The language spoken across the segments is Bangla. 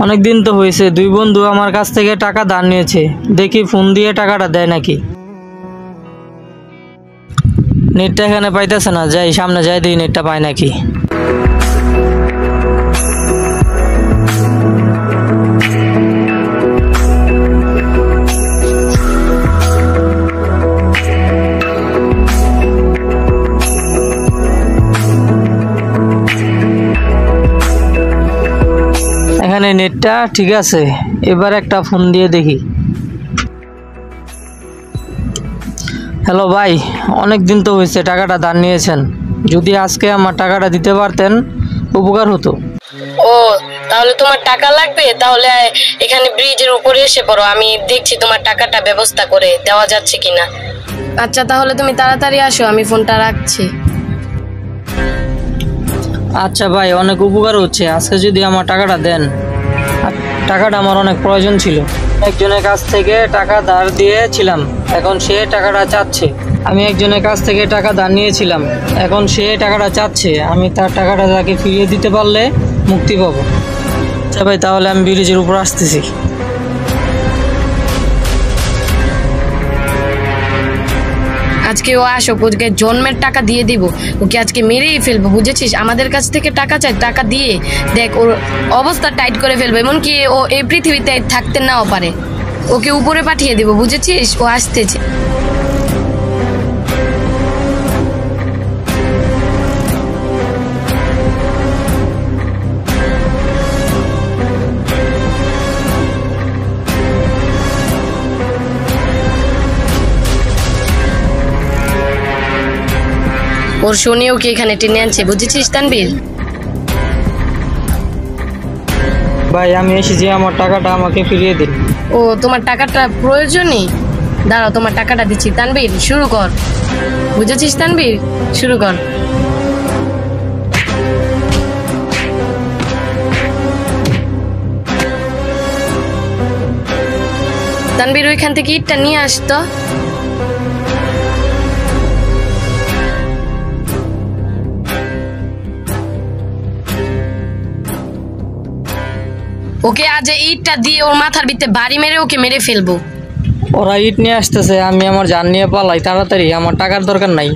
অনেক দিন তো হয়েছে, দুই বন্ধু আমার কাছ থেকে টাকা ধার নিয়েছে, দেখি ফোন দিয়ে টাকাটা দেয় নাকি। নেটটা এখানে পাইতেছে না, যাই সামনে যাই দেখি নেটটা পায় নাকি। এখানে নেটটা ঠিক আছে, এবার একটা ফোন দিয়ে দেখি। হ্যালো ভাই, অনেক দিন তো হয়েছে, টাকাটা ধার নিয়েছেন, যদি আজকে আমার টাকাটা দিতে পারতেন উপকার হতো। ও তাহলে তোমার টাকা লাগবে, তাহলে এখানে ব্রিজের উপরে এসে পড়ো, আমি দেখছি তোমার টাকাটা ব্যবস্থা করে দেওয়া যাচ্ছে কিনা। আচ্ছা তাহলে তুমি তাড়াতাড়ি আসো, আমি ফোনটা রাখছি। আচ্ছা ভাই, অনেক উপকার হচ্ছে, আজকে যদি আমার টাকাটা দেন। টাকাটা আমার অনেক প্রয়োজন ছিল, একজনের কাছ থেকে টাকা ধার দিয়েছিলাম, এখন সে টাকাটা চাচ্ছে। আমি একজনের কাছ থেকে টাকা ধার নিয়েছিলাম, এখন সে টাকাটা চাচ্ছে, আমি তার টাকাটা তাকে ফিরিয়ে দিতে পারলে মুক্তি পাবো। আচ্ছা ভাই, তাহলে আমি ব্রিজের উপর আসতেছি। আজকে ও আসুক, ওকে জন্মের টাকা দিয়ে দিব, ওকে আজকে মেরেই ফেলবো, বুঝেছিস? আমাদের কাছ থেকে টাকা চাই, টাকা দিয়ে দেখ ওর অবস্থা টাইট করে ফেলবো, এমনকি ও এই পৃথিবীতে থাকতে নাও পারে। ওকে উপরে পাঠিয়ে দিব, বুঝেছিস? ও আসতেছে। ওর শনি ওকে এখানে টেনে আনছে, বুঝেছিস তানবীর? ভাই আমি এসেছি, আমার টাকাটা আমাকে ফিরিয়ে দিন। ও তোমার টাকাটা প্রয়োজনই, দাঁড়াও তোমার টাকাটা দিচ্ছি। তানবীর শুরু কর, বুঝেছিস তানবীর? শুরু কর। তানবীর ওইখান থেকে ইটটা নিয়ে আসতো। ওকে আজ ইটটা দিয়ে ওর মাথার ভিতরে বাড়ি মেরে ওকে মেরে ফেলবো। ওরা ইট নিয়ে আসতেছে, আমি আমার জান নিয়ে পালাই তাড়াতাড়ি, আমার টাকার দরকার নাই।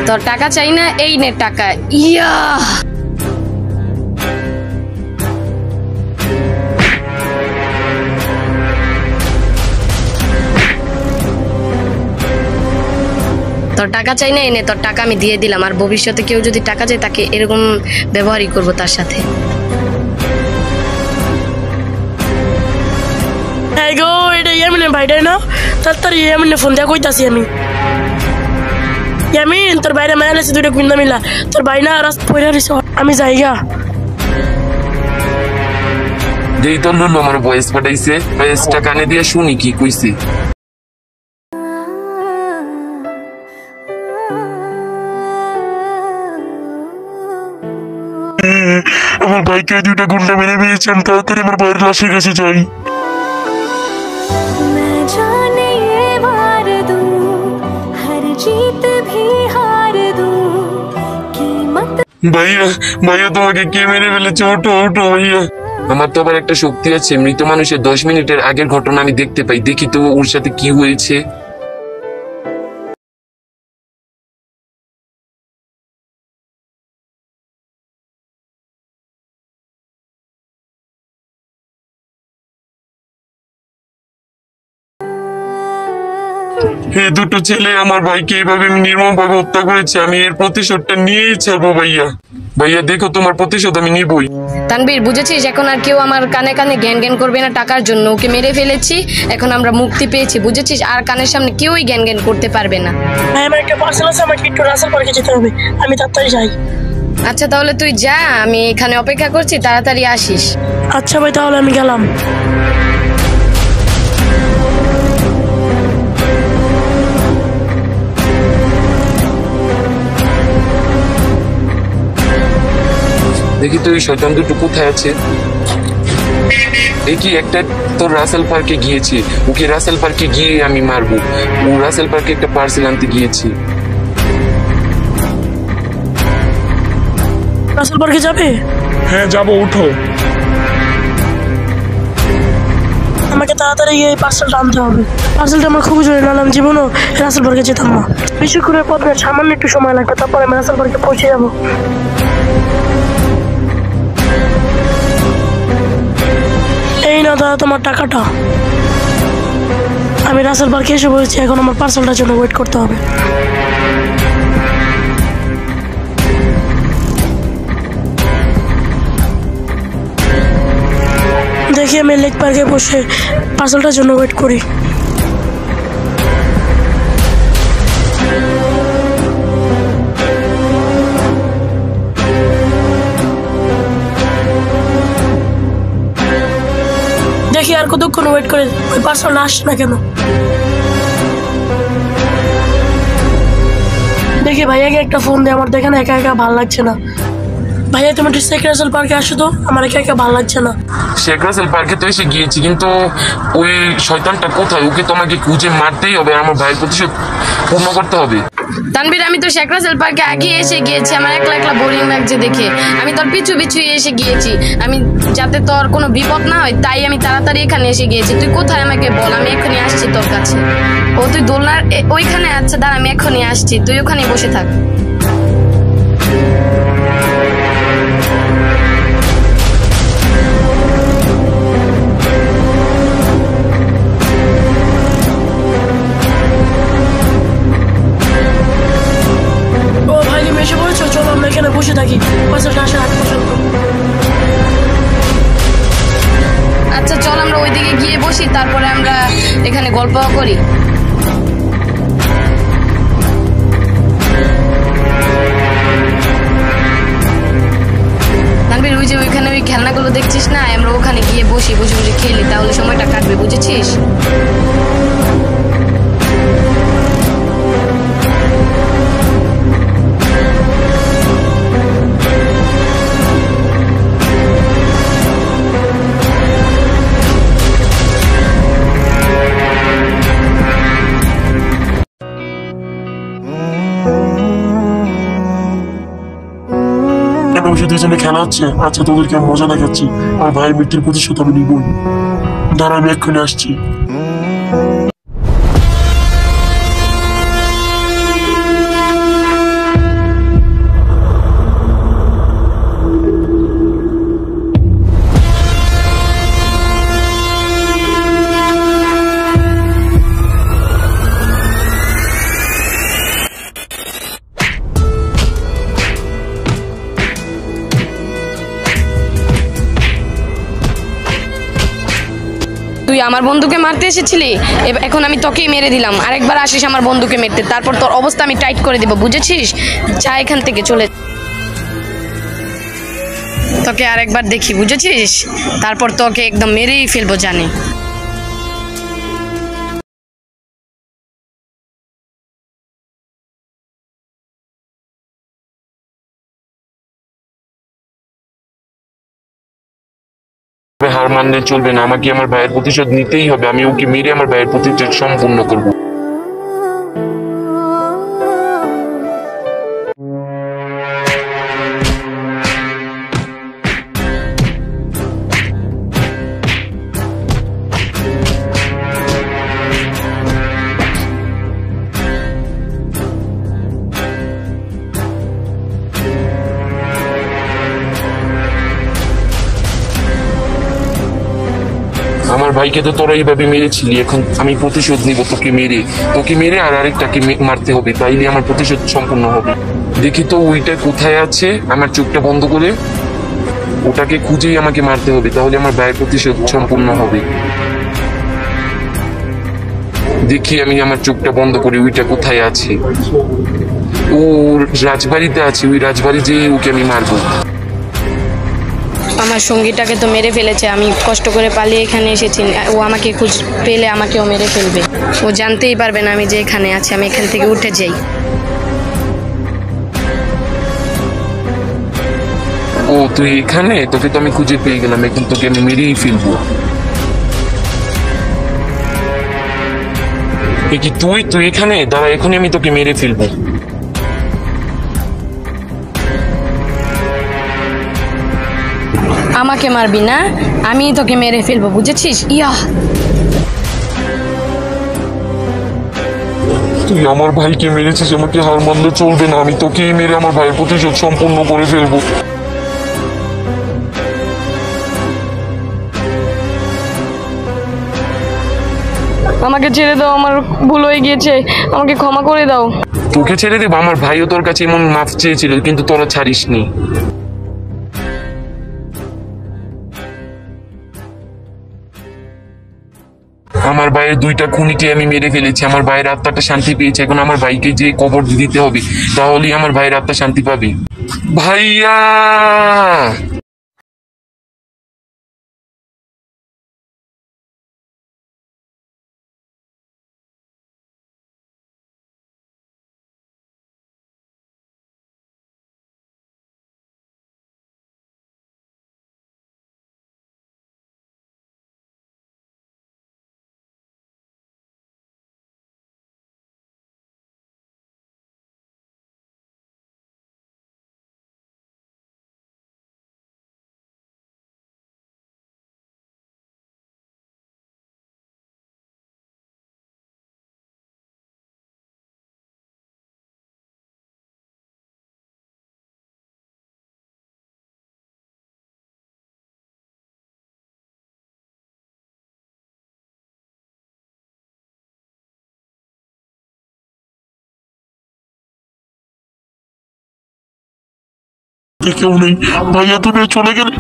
তোর টাকা চাই না? এই নে টাকা। ইয়া তোর টাকা চাই না, এনে তোর টাকা আমি দিয়ে দিলাম, আর ভবিষ্যতে কেউ যদি টাকা চায় তাকে এরকম ব্যবহারই করবো তার সাথে। এটা ইয়ামিনের ভাইটাই না? তাড়াতাড়ি ইয়ামিনের ফোন দেওয়া কইতাছি আমি। ইয়ামিন, তোর বাইরে মায়া লেছে দুইটা কুইন্দা মিলা, তোর ভাই না রাস্তা পড়ে রইছে, আমি যাইগা। যেই তোর লুল্লু আমার ভয়েস পাঠাইছে, ভয়েসটা কানে দিয়ে শুনি কি কইছে। আমার ভাইকে দুইটা গুন্ডা মেরে দিয়েছেন, তাড়াতাড়ি আমার ভাইয়ের লাশের কাছে যাই। ভাইয়া ভাইয়া, তোমাকে কে মেরে ফেলেছে? ওঠো ওঠো ভাইয়া। আমার তো আবার একটা শক্তি আছে, মৃত মানুষের 10 মিনিটের আগের ঘটনা আমি দেখতে পাই, দেখি তো ওর সাথে কি হয়েছে। এই দুটো ছেলে আমার ভাইকে এইভাবে নির্মম ভাবে হত্যা করেছে, আমি এর প্রতিশোধটা নিয়েই ছাড়বো ভাইয়া। ভাইয়া দেখো, তোমার প্রতিশোধ আমি নিবই। তানবীর বুঝেছিস, এখন আর কেউ আমার কানে কানে জ্ঞান জ্ঞান করবে না টাকার জন্য। ওকে মেরে ফেলেছি, এখন আমরা মুক্তি পেয়েছি, বুঝেছিস? আর কানের সামনে কেউই জ্ঞান জ্ঞান করতে পারবে না। আমার একটা পার্সেল আছে, আমাকে একটু রাসেল পার্কে যেতে হবে, আমি তাড়াতাড়ি যাই। আচ্ছা তাহলে তুই যা, আমি এখানে অপেক্ষা করছি, তাড়াতাড়ি আসিস। আচ্ছা ভাই, তাহলে আমি গেলাম। দেখি তো এই শয়তান দুটো কোথায় আছে। দেখি একটা তোর রাসেল পার্কে গিয়েছে, ওকে রাসেল পার্কে গিয়ে আমি মারবো। ও রাসেল পার্কে একটা পার্সেল আনতে গিয়েছে। রাসেল পার্কে যাবে? হ্যাঁ যাবো, উঠো। আমাকে তাড়াতাড়ি গিয়ে এই পার্সেলটা আনতে হবে। পার্সেলটা আমার খুবই জরুরি, নাহলে আমি জীবনও রাসেল পার্কে যেতাম না। বেশিক্ষণের পথ না, সামান্য একটু সময় লাগবে, তারপরে আমি রাসেল পার্কে পৌঁছে যাবো। এই না দাদা তোমার টাকাটা। আমি রাসেল পার্কে এসে বলেছি, এখন আমার পার্সেলটার জন্য ওয়েট করতে হবে। দেখি আমি লেক পার্কে বসে পার্সেলটার জন্য ওয়েট করি। দেখি আর কতক্ষণ ওয়েট করে, ওই পার্সেলটা আসছে না কেন। দেখি ভাইয়াকে একটা ফোন দিয়ে, আমার দেখেন একা একা ভালো লাগছে না। ভাইয়া তুমি একটু শেখ রাসেল পার্কে আসো তো, আমার একা একা ভালো লাগছে না। শেখ রাসেল পার্কে তো এসে গিয়েছি, কিন্তু ওই শয়তানটা কোথায়? ওকে তোমাকে খুঁজে মারতেই হবে, আমার ভাইয়ের প্রতিশোধ পূর্ণ করতে হবে। তানভীর আমি তো শেখ রাসেল পার্কে আগে এসে গিয়েছি, আমার একলা একলা বোরিং লাগছে দেখে আমি তোর পিছু পিছু এসে গিয়েছি, আমি যাতে তোর কোনো বিপদ না হয় তাই আমি তাড়াতাড়ি এখানে এসে গিয়েছি। তুই কোথায় আমাকে বল, আমি এখনই আসছি তোর কাছে। ও তুই দোলনার ওইখানে? আচ্ছা দাঁড়া, আমি এখনই আসছি, তুই ওখানে বসে থাক। ও ভাই তুমি এসে বলছো, চলো আমরা এখানে বসে থাকি পার্সেলটা আসার আগ পর্যন্ত। আচ্ছা চল আমরা ওইদিকে গিয়ে বসি, তারপরে আমরা এখানে গল্প করি। তানভীর ওই যে ওইখানে ওই খেলনাগুলো দেখছিস না, আমরা ওখানে গিয়ে বসে বসে খেলি, তাহলে সময়টা কাটবে, বুঝেছিস? দুজনে খেলা হচ্ছে, আচ্ছা তোদেরকে মজা দেখাচ্ছি। আমার ভাইয়ের মৃত্যুর প্রতিশোধ আমি নিবই। দাঁড়া আমি এক্ষুনি আসছি। তুই আমার বন্ধুকে মারতে এসেছিলি, এখন আমি তোকেই মেরে দিলাম। আরেকবার আসিস আমার বন্ধুকে মারতে, তারপর তোর অবস্থা আমি টাইট করে দিব, বুঝেছিস? যা এখান থেকে চলে, তোকে আরেকবার দেখি, বুঝেছিস? তারপর তোকে একদম মেরেই ফেলবো, জানি। হার মানলে চলবে না, আমাকে আমার ভাইয়ের প্রতিশোধ নিতেই হবে। আমি ওকে মেরে আমার ভাইয়ের প্রতিশোধ সম্পূর্ণ করবো। আমার ভাইকে তো তোরা এইভাবে মেরেছিলি, এখন আমি প্রতিশোধ নিব তোকে মেরে আর আরেকটাকে মারতে হবে, তাইলে আমার প্রতিশোধ সম্পূর্ণ হবে। দেখি তো ওইটা কোথায় আছে, আমার চোখটা বন্ধ করে ওটাকে খুঁজেই আমাকে মারতে হবে, তাহলে আমার ভাইয়ের প্রতিশোধ সম্পূর্ণ হবে। দেখি আমি আমার চোখটা বন্ধ করি, ওইটা কোথায় আছে। ও রাজবাড়িতে আছে, ওই রাজবাড়ি যেয়ে ওকে আমি মারবো। আমার সঙ্গীটাকে তো মেরে ফেলেছে, আমি কষ্ট করে পালিয়ে এখানে এসেছি, ও আমাকে খুঁজ পেলে আমাকেও মেরে ফেলবে। ও জানতেই পারবে না আমি যে এখানে আছি, আমি এখান থেকে উঠে যাই। ও তুই এখানে, তোকে তো আমি খুঁজে পেয়ে গেলাম, এখন তোকে আমি মেরেই ফেলবো। এ কি তুই তুই এখানে দাঁড়া, এখনই আমি তোকে মেরে ফেলবো। আমাকে মারবি না, আমি তোকে মেরে ফেলবো, বুঝেছিস? ইয়া, তুই আমার ভাইকে মেরেছিস, আমাকে হার মানলে চলবে না, আমি তোকেই মেরে আমার ভাইয়ের প্রতিশোধ সম্পূর্ণ করে ফেলবো। আমাকে ছেড়ে দাও, আমার ভুল হয়ে গিয়েছে, আমাকে ক্ষমা করে দাও। তোকে ছেড়ে দেবো? আমার ভাইও তোর কাছে এমন মাফ চেয়েছিল, কিন্তু তোরা ছাড়িসনি। আমার ভাইয়ের 2টা খুনিকে আমি মেরে ফেলেছি, আমার ভাইয়ের আত্মাটা শান্তি পেয়েছে, এখন আমার ভাইকে যে কবর দিতে হবে, তাহলেই আমার ভাইয়ের আত্মা শান্তি পাবে। ভাইয়া! কেউ নেই, ভাইয়া তুমি চলে গেলে